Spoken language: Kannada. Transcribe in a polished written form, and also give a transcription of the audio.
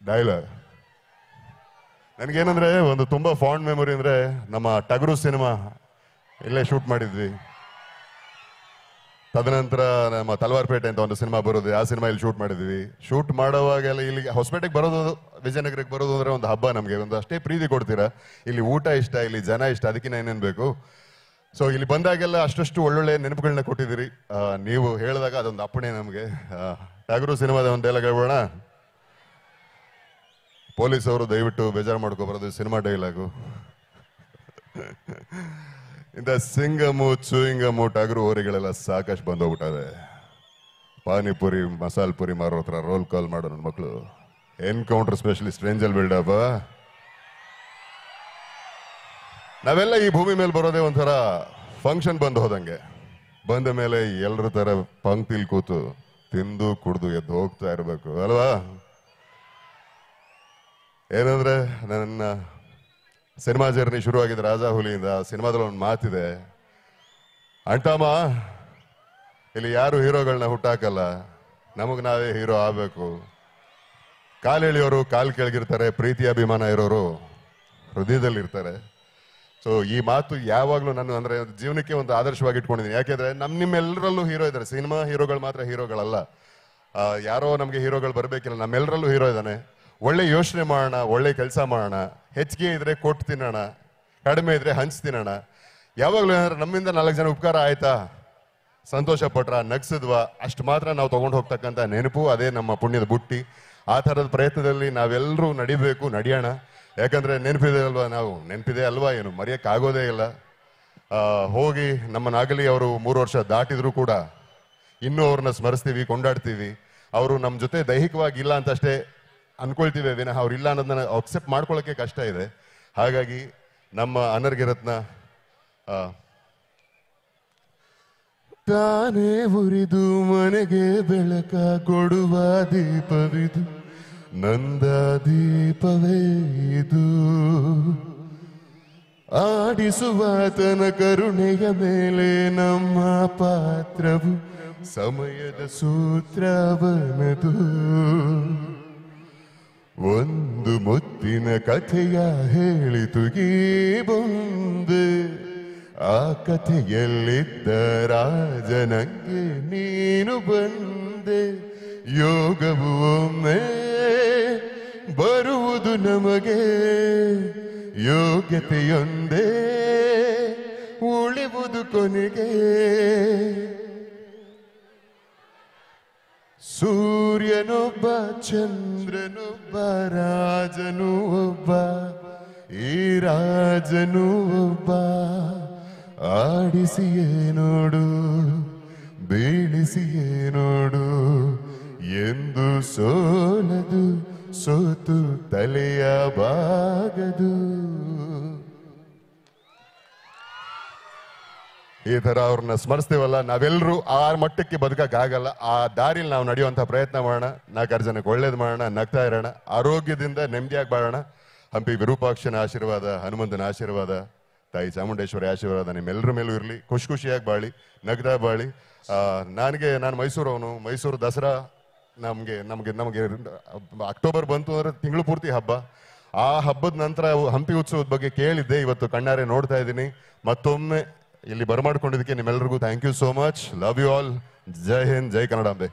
ಡೈಲಾಗ್ ನನಗೇನಂದ್ರೆ ಒಂದು ತುಂಬಾ ಫಾಂಡ್ ಮೆಮೊರಿ ಅಂದ್ರೆ ನಮ್ಮ ಟಗರು ಸಿನಿಮಾ ಇಲ್ಲೇ ಶೂಟ್ ಮಾಡಿದ್ವಿ. ತದನಂತರ ನಮ್ಮ ತಲವಾರ್ಪೇಟೆ ಅಂತ ಒಂದು ಸಿನಿಮಾ ಬರೋದು, ಆ ಸಿನಿಮಾ ಇಲ್ಲಿ ಶೂಟ್ ಮಾಡಿದ್ವಿ. ಶೂಟ್ ಮಾಡುವಾಗೆಲ್ಲ ಇಲ್ಲಿ ಹೊಸಪೇಟೆಗೆ ಬರೋದು, ವಿಜಯನಗರಕ್ಕೆ ಬರೋದು ಅಂದ್ರೆ ಒಂದು ಹಬ್ಬ ನಮಗೆ. ಒಂದು ಅಷ್ಟೇ ಪ್ರೀತಿ ಕೊಡ್ತೀರಾ. ಇಲ್ಲಿ ಊಟ ಇಷ್ಟ, ಇಲ್ಲಿ ಜನ ಇಷ್ಟ, ಅದಕ್ಕಿಂತ ಏನೇನು ಬೇಕು. ಸೊ ಇಲ್ಲಿ ಬಂದಾಗೆಲ್ಲ ಅಷ್ಟಷ್ಟು ಒಳ್ಳೊಳ್ಳೆ ನೆನಪುಗಳನ್ನ ಕೊಟ್ಟಿದ್ದೀರಿ. ನೀವು ಹೇಳಿದಾಗ ಅದೊಂದು ಅಪ್ಪಣೆ ನಮಗೆ. ಟಗರು ಸಿನಿಮಾದ ಒಂದು ಡೈಲಾಗ್ ಹೇಳ್ಬೋಣ. ಪೊಲೀಸ್ ಅವರು ದಯವಿಟ್ಟು ಬೇಜಾರು ಮಾಡ್ಕೋಬಾರದು, ಸಿನಿಮಾ ಡೈಲಾಗು. ಇಂಥ ಸಿಂಗಮು ಚೂಯಿಂಗಮು ಟಗರು ಹೋರಿಗಳೆಲ್ಲ ಸಾಕಷ್ಟು ಬಂದೋಗ್ಬಿಟ್ಟಾವೆ. ಪಾನಿಪುರಿ ಮಸಾಲೆ ಪುರಿ ಮಾರೋ ಹತ್ರ ರೋಲ್ ಕಾಲ್ ಮಾಡೋ ನನ್ನ ಮಕ್ಕಳು. ಎನ್ಕೌಂಟರ್ ಸ್ಪೆಷಲಿಸ್ಟ್ ರೇಂಜಲ್ ಬಿಲ್ಡಪ್ಪ. ನಾವೆಲ್ಲ ಈ ಭೂಮಿ ಮೇಲೆ ಬರೋದೇ ಒಂಥರ ಫಂಕ್ಷನ್ ಬಂದು ಹೋದಂಗೆ. ಬಂದ ಮೇಲೆ ಎಲ್ಲರ ತರ ಪಂಕ್ತಿಲ್ ಕೂತು ತಿಂದು ಕುಡ್ದು ಎದ್ದು ಹೋಗ್ತಾ ಇರಬೇಕು ಅಲ್ವಾ? ಏನಂದ್ರೆ ನನ್ನ ಸಿನಿಮಾ ಜರ್ನಿ ಶುರುವಾಗಿದ್ದ ರಾಜಾ ಹುಲಿಯಿಂದ. ಸಿನಿಮಾದಲ್ಲಿ ಒಂದು ಮಾತಿದೆ, ಅಂಟಮ್ಮ ಇಲ್ಲಿ ಯಾರು ಹೀರೋಗಳನ್ನ ಹುಟ್ಟಾಕಲ್ಲ, ನಮಗ್ ನಾವೇ ಹೀರೋ ಆಗ್ಬೇಕು. ಕಾಲ್ ಎಳಿಯೋರು ಕಾಲ್ ಕೆಳಗಿರ್ತಾರೆ, ಪ್ರೀತಿ ಅಭಿಮಾನ ಇರೋರು ಹೃದಯದಲ್ಲಿರ್ತಾರೆ. ಸೊ ಈ ಮಾತು ಯಾವಾಗ್ಲೂ ನಾನು ಅಂದ್ರೆ ಜೀವನಕ್ಕೆ ಒಂದು ಆದರ್ಶವಾಗಿ ಇಟ್ಕೊಂಡಿದ್ದೀನಿ. ಯಾಕೆಂದ್ರೆ ನಿಮ್ಮೆಲ್ಲರಲ್ಲೂ ಹೀರೋ ಇದ್ದಾರೆ. ಸಿನಿಮಾ ಹೀರೋಗಳು ಮಾತ್ರ ಹೀರೋಗಳಲ್ಲ. ಯಾರೋ ನಮ್ಗೆ ಹೀರೋಗಳು ಬರ್ಬೇಕಿಲ್ಲ, ನಮ್ಮೆಲ್ಲರಲ್ಲೂ ಹೀರೋ ಇದ್ದಾನೆ. ಒಳ್ಳೆ ಯೋಚನೆ ಮಾಡೋಣ, ಒಳ್ಳೆ ಕೆಲಸ ಮಾಡೋಣ. ಹೆಚ್ಚಿಗೆ ಇದ್ರೆ ಕೊಟ್ಟು ತಿನ್ನೋಣ, ಕಡಿಮೆ ಇದ್ರೆ ಹಂಚ್ ತಿನ್ನೋಣ. ಯಾವಾಗ್ಲೂ ಏನಾದ್ರೆ ನಮ್ಮಿಂದ 4 ಜನ ಉಪಕಾರ ಆಯ್ತಾ, ಸಂತೋಷ ಪಟ್ರ, ನಗ್ಸಿದ್ವಾ, ಅಷ್ಟು ಮಾತ್ರ ನಾವು ತಗೊಂಡು ಹೋಗ್ತಕ್ಕಂಥ ನೆನಪು. ಅದೇ ನಮ್ಮ ಪುಣ್ಯದ ಬುಟ್ಟಿ. ಆ ಥರದ ಪ್ರಯತ್ನದಲ್ಲಿ ನಾವೆಲ್ಲರೂ ನಡಿಬೇಕು, ನಡೆಯೋಣ. ಯಾಕಂದ್ರೆ ನೆನಪಿದೆ ಅಲ್ವಾ, ಏನು ಮರೆಯಕ್ಕಾಗೋದೇ ಇಲ್ಲ. ಹೋಗಿ ನಮ್ಮ ನಾಗಲಿ ಅವರು 3 ವರ್ಷ ದಾಟಿದ್ರು ಕೂಡ ಇನ್ನೂ ಅವ್ರನ್ನ ಸ್ಮರಿಸ್ತೀವಿ, ಕೊಂಡಾಡ್ತೀವಿ. ಅವರು ನಮ್ಮ ಜೊತೆ ದೈಹಿಕವಾಗಿ ಇಲ್ಲ ಅಂತ ಅಷ್ಟೇ ಅನ್ಕೊಳ್ತೀವಿ ವಿನಃ ಅವ್ರಿಲ್ಲ ಅನ್ನೋದನ್ನ ಅಕ್ಸೆಪ್ಟ್ ಮಾಡ್ಕೊಳ್ಳೋಕೆ ಕಷ್ಟ ಇದೆ. ಹಾಗಾಗಿ ನಮ್ಮ ಅನರ್ಘ್ಯ ರತ್ನ ತಾನೇ ಉರಿದು ಮನೆಗೆ ಬೆಳಕ ಕೊಡುವ ದೀಪವಿದು, ನಂದ ದೀಪವೇ ಇದು. ಆಡಿಸುವ ತನ ಕರುಣೆಯ ಮೇಲೆ ನಮ್ಮ ಪಾತ್ರವು, ಸಮಯದ ಸೂತ್ರವನದು. ಒಂದು ಮುತ್ತಿನ ಕಥೆಯ ಹೇಳಿತು ಈ ಬಂದೆ, ಆ ಕಥೆಯಲ್ಲಿದ್ದ ರಾಜನಂಗೆ ನೀನು ಬಂದೆ. ಯೋಗವು ಒಮ್ಮೆ ಬರುವುದು ನಮಗೆ, ಯೋಗ್ಯತೆಯೊಂದೇ ಉಳಿವುದು ಕೊನೆಗೆ. ಸೂರ್ಯನೊಬ್ಬ, ಚಂದ್ರನೊಬ್ಬ, ರಾಜನು ಒಬ್ಬ, ಈ ರಾಜನು ಒಬ್ಬ. ಆಡಿಸಿಯೇ ನೋಡು, ಬೀಳಿಸಿಯೇ ನೋಡು, ಎಂದು ಸೋಲದು, ಸೋತು ತಲೆಯ ಬಾಗದು. ಈ ತರ ಅವ್ರನ್ನ ಸ್ಮರಿಸ್ತೀವಲ್ಲ, ನಾವೆಲ್ಲರೂ ಆ ಮಟ್ಟಕ್ಕೆ ಬದುಕಕ್ಕಾಗಲ್ಲ. ಆ ದಾರಿಲಿ ನಾವು ನಡೆಯುವಂಥ ಪ್ರಯತ್ನ ಮಾಡೋಣ. 4 ಜನಕ್ಕೆ ಒಳ್ಳೇದು ಮಾಡೋಣ, ನಗ್ತಾ ಇರೋಣ, ಆರೋಗ್ಯದಿಂದ ನೆಮ್ಮದಿಯಾಗಿ ಬಾಳೋಣ. ಹಂಪಿ ವಿರೂಪಾಕ್ಷನ ಆಶೀರ್ವಾದ, ಹನುಮಂತನ ಆಶೀರ್ವಾದ, ತಾಯಿ ಚಾಮುಂಡೇಶ್ವರಿ ಆಶೀರ್ವಾದ ನಿಮ್ಮೆಲ್ಲರ ಮೇಲೂ ಇರಲಿ. ಖುಷಿಯಾಗಿ ಬಾಳಿ, ನಗ್ದಾ ಬಾಳಿ. ನಾನು ಮೈಸೂರವನು. ಮೈಸೂರು ದಸರಾ ನಮಗೆ ಅಕ್ಟೋಬರ್ ಬಂತು ಅಂದ್ರೆ ತಿಂಗಳು ಪೂರ್ತಿ ಹಬ್ಬ. ಆ ಹಬ್ಬದ ನಂತರ ಹಂಪಿ ಉತ್ಸವದ ಬಗ್ಗೆ ಕೇಳಿದ್ದೆ, ಇವತ್ತು ಕಣ್ಣಾರೆ ನೋಡ್ತಾ ಇದ್ದೀನಿ. ಮತ್ತೊಮ್ಮೆ ಇಲ್ಲಿ ಬರಮಾಡ್ಕೊಂಡಿದ್ದಕ್ಕೆ ನಿಮ್ಮೆಲ್ಲರಿಗೂ thank you so much. Love you all. ಜೈ ಹಿಂದ್, ಜೈ ಕನ್ನಡಾಂಬೆ.